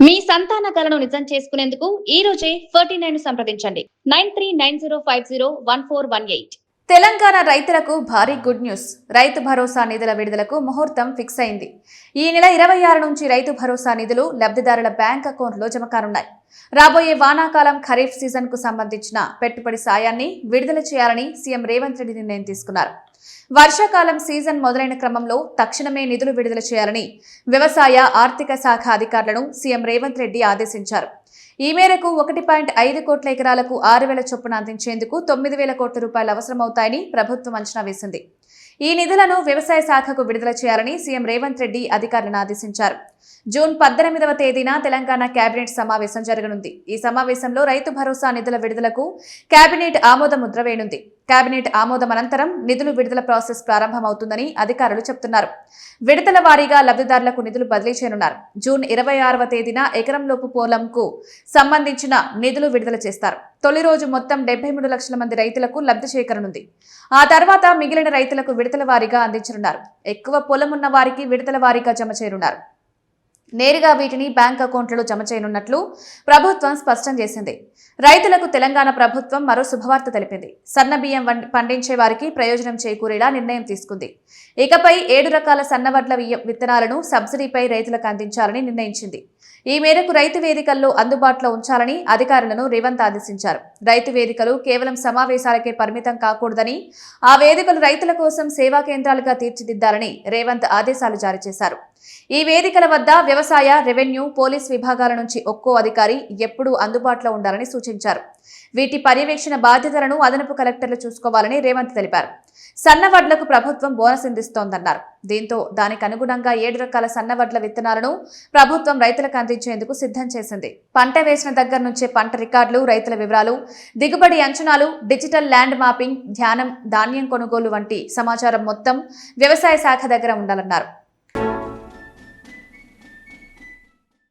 మీ సంతాన కలను నిజం చేసుకునేందుకు ఈ రోజే 49 సంప్రదించండి 9390501418. తెలంగాణ రైతులకు భారీ గుడ్ న్యూస్. రైతు భరోసా నిధుల విడుదలకు ముహూర్తం ఫిక్స్ అయింది. ఈ నెల 26 నుంచి రైతు భరోసా నిధులు లబ్ధిదారుల బ్యాంక్ అకౌంట్లో జమ కానున్నాయి. రాబోయే వానాకాలం ఖరీఫ్ సీజన్ కు సంబంధించిన పెట్టుబడి సాయాన్ని విడుదల చేయాలని సీఎం రేవంత్ రెడ్డి నిర్ణయం తీసుకున్నారు. వర్షాకాలం సీజన్ మొదలైన క్రమంలో తక్షణమే నిధులు విడుదల చేయాలని వ్యవసాయ ఆర్థిక శాఖ అధికారులను సీఎం రేవంత్ రెడ్డి ఆదేశించారు. ఈ మేరకు 1.5 కోట్ల ఎకరాలకు 6,000 చొప్పున అందించేందుకు 9,000 కోట్ల రూపాయలు అవసరమవుతాయని ప్రభుత్వం అంచనా వేసింది. ఈ నిధులను వ్యవసాయ శాఖకు విడుదల చేయాలని సీఎం రేవంత్ రెడ్డి అధికారులను ఆదేశించారు. జూన్ 18వ తేదీన తెలంగాణ కేబినెట్ సమావేశం జరగనుంది. ఈ సమావేశంలో రైతు భరోసా నిధుల విడుదలకు కేబినెట్ ఆమోద ముద్ర వేయనుంది. కేబినెట్ ఆమోదం అనంతరం నిధులు విడుదల ప్రాసెస్ ప్రారంభమవుతుందని అధికారులు చెబుతున్నారు. విడతల వారీగా లబ్ధిదారులకు నిధులు బదిలీ చేయనున్నారు. జూన్ 26వ తేదీన ఎకరంలోపు పొలంకు సంబంధించిన నిధులు విడుదల చేస్తారు. తొలి రోజు మొత్తం 73 లక్షల మంది రైతులకు లబ్ధి చేకరనుంది. ఆ తర్వాత మిగిలిన రైతులకు విడతల వారీగా అందించనున్నారు. ఎక్కువ పొలం ఉన్న వారికి విడతల వారీగా జమ చేయనున్నారు. నేరుగా వీటిని బ్యాంక్ అకౌంట్లలో జమ చేయనున్నట్లు ప్రభుత్వం స్పష్టం చేసింది. రైతులకు తెలంగాణ ప్రభుత్వం మరో శుభవార్త తెలిపింది. సన్న బియ్యం పండించే వారికి ప్రయోజనం చేకూరేలా నిర్ణయం తీసుకుంది. ఇకపై 7 రకాల సన్నవడ్ల విత్తనాలను సబ్సిడీపై రైతులకు అందించాలని నిర్ణయించింది. ఈ మేరకు రైతు వేదికల్లో అందుబాటులో ఉంచాలని అధికారులను రేవంత్ ఆదేశించారు. రైతు వేదికలు కేవలం సమావేశాలకే పరిమితం కాకూడదని, ఆ వేదికలు రైతుల కోసం సేవా కేంద్రాలుగా తీర్చిదిద్దాలని రేవంత్ ఆదేశాలు జారీ చేశారు. ఈ వేదికల వద్ద వ్యవసాయ, రెవెన్యూ, పోలీస్ విభాగాల నుంచి ఒక్కో అధికారి ఎప్పుడూ అందుబాటులో ఉండాలని సూచించారు. వీటి పర్యవేక్షణ బాధ్యతలను అదనపు కలెక్టర్లు చూసుకోవాలని రేవంత్ తెలిపారు. సన్నవడ్లకు ప్రభుత్వం బోనస్ అందిస్తోందన్నారు. దీంతో దానికి అనుగుణంగా 7 రకాల సన్నవడ్ల విత్తనాలను ప్రభుత్వం రైతులకు అందించేందుకు సిద్ధం చేసింది. పంట వేసిన దగ్గర నుంచే పంట రికార్డులు, రైతుల వివరాలు, దిగుబడి అంచనాలు, డిజిటల్ ల్యాండ్ మాపింగ్, ధాన్యం కొనుగోలు వంటి సమాచారం మొత్తం వ్యవసాయ శాఖ దగ్గర ఉండాలన్నారు.